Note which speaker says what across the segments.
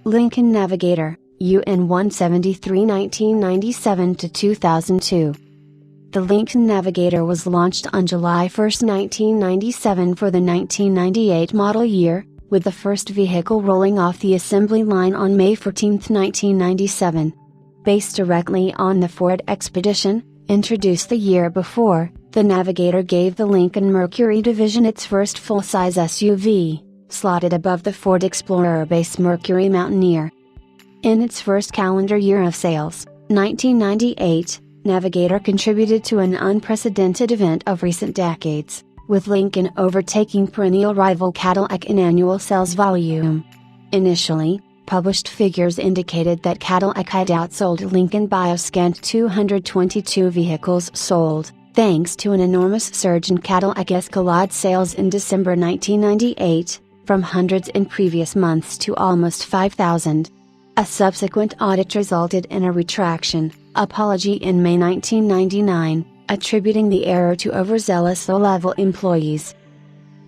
Speaker 1: Lincoln Navigator, UN173 1997 to 2002. The Lincoln Navigator was launched on July 1, 1997 for the 1998 model year, with the first vehicle rolling off the assembly line on May 14, 1997. Based directly on the Ford Expedition, introduced the year before, the Navigator gave the Lincoln Mercury division its first full-size SUV, slotted above the Ford Explorer base Mercury Mountaineer. In its first calendar year of sales, 1998, Navigator contributed to an unprecedented event of recent decades, with Lincoln overtaking perennial rival Cadillac in annual sales volume. Initially, published figures indicated that Cadillac had outsold Lincoln by a scant 222 vehicles sold, thanks to an enormous surge in Cadillac Escalade sales in December 1998, from hundreds in previous months to almost 5,000. A subsequent audit resulted in a retraction, apology in May 1999, attributing the error to overzealous low-level employees.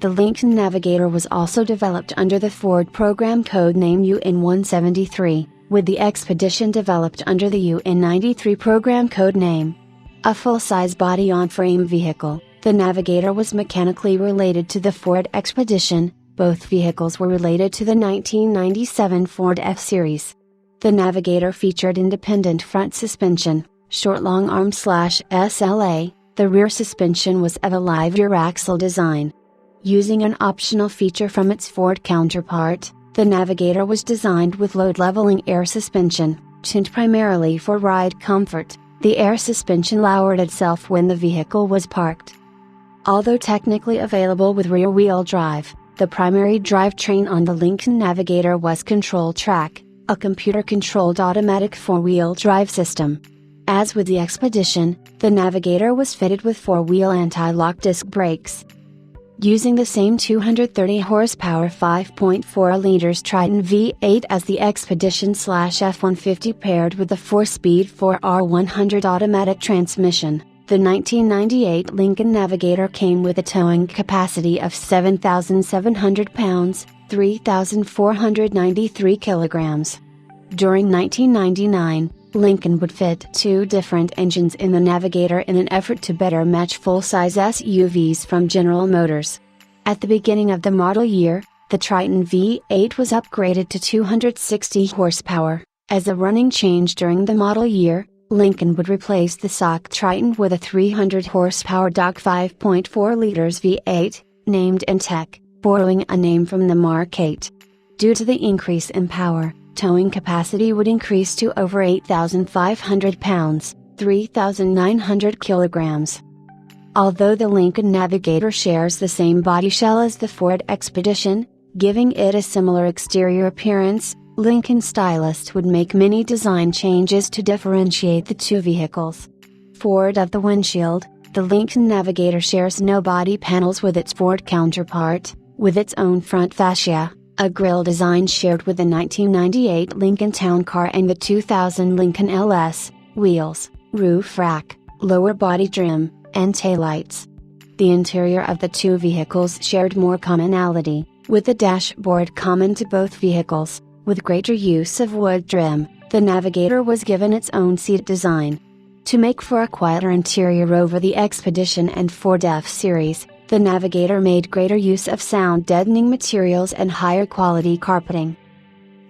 Speaker 1: The Lincoln Navigator was also developed under the Ford program code name UN173, with the Expedition developed under the UN93 program code name. A full-size body-on-frame vehicle, the Navigator was mechanically related to the Ford Expedition. Both vehicles were related to the 1997 Ford F-Series. The Navigator featured independent front suspension, short long arm/SLA, the rear suspension was of a live rear axle design. Using an optional feature from its Ford counterpart, the Navigator was designed with load-leveling air suspension, tuned primarily for ride comfort. The air suspension lowered itself when the vehicle was parked. Although technically available with rear-wheel drive, the primary drivetrain on the Lincoln Navigator was Control-Track, a computer-controlled automatic four-wheel drive system. As with the Expedition, the Navigator was fitted with four-wheel anti-lock disc brakes. Using the same 230 horsepower 5.4 liters Triton V8 as the Expedition/F-150 paired with the 4-speed 4R100 automatic transmission, the 1998 Lincoln Navigator came with a towing capacity of 7,700 pounds, 3,493 kilograms. During 1999, Lincoln would fit two different engines in the Navigator in an effort to better match full-size SUVs from General Motors. At the beginning of the model year, the Triton V8 was upgraded to 260 horsepower. As a running change during the model year, Lincoln would replace the stock Triton with a 300 horsepower DOC 5.4 liters V8, named Intech, borrowing a name from the Mark 8. Due to the increase in power, towing capacity would increase to over 8,500 pounds, 3,900 kilograms. Although the Lincoln Navigator shares the same body shell as the Ford Expedition, giving it a similar exterior appearance, Lincoln stylists would make many design changes to differentiate the two vehicles. Forward of the windshield, the Lincoln Navigator shares no body panels with its Ford counterpart, with its own front fascia, a grille design shared with the 1998 Lincoln Town Car and the 2000 Lincoln LS, wheels, roof rack, lower body trim, and taillights. The interior of the two vehicles shared more commonality, with the dashboard common to both vehicles. With greater use of wood trim, the Navigator was given its own seat design. To make for a quieter interior over the Expedition and Ford F-Series, the Navigator made greater use of sound-deadening materials and higher quality carpeting.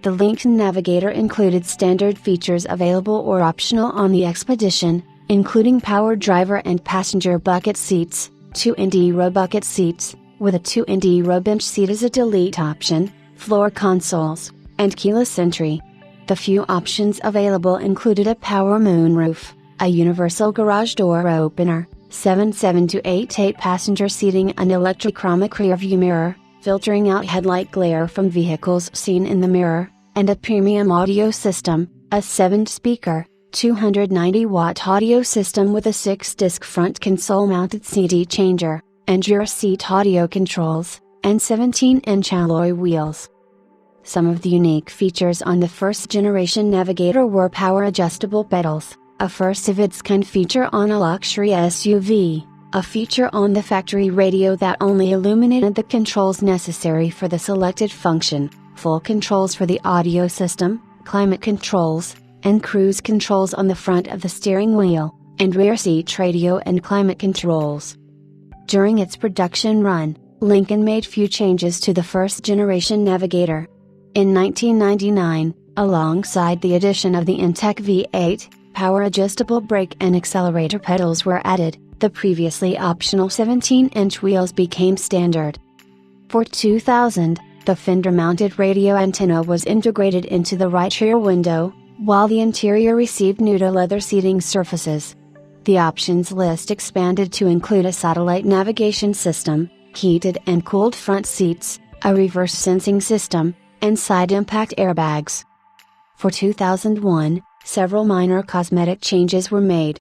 Speaker 1: The Lincoln Navigator included standard features available or optional on the Expedition, including power driver and passenger bucket seats, 2-in-row bucket seats, with a 2-in-row bench seat as a delete option, floor consoles, and keyless entry. The few options available included a power moonroof, a universal garage door opener, 7 to 8 passenger seating, an electrochromic rearview mirror, filtering out headlight glare from vehicles seen in the mirror, and a premium audio system, a 7-speaker, 290-watt audio system with a 6-disc front console-mounted CD changer, and rear seat audio controls, and 17-inch alloy wheels. Some of the unique features on the first-generation Navigator were power-adjustable pedals, a first-of-its-kind feature on a luxury SUV, a feature on the factory radio that only illuminated the controls necessary for the selected function, full controls for the audio system, climate controls, and cruise controls on the front of the steering wheel, and rear seat radio and climate controls. During its production run, Lincoln made few changes to the first-generation Navigator. In 1999, alongside the addition of the Intech V8, power-adjustable brake and accelerator pedals were added, the previously optional 17-inch wheels became standard. For 2000, the fender-mounted radio antenna was integrated into the right rear window, while the interior received nude leather seating surfaces. The options list expanded to include a satellite navigation system, heated and cooled front seats, a reverse sensing system, and side impact airbags. For 2001, several minor cosmetic changes were made.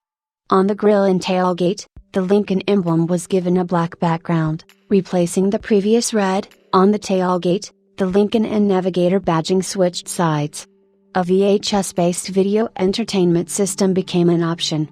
Speaker 1: On the grille and tailgate, the Lincoln emblem was given a black background, replacing the previous red. On the tailgate, the Lincoln and Navigator badging switched sides. A VHS-based video entertainment system became an option.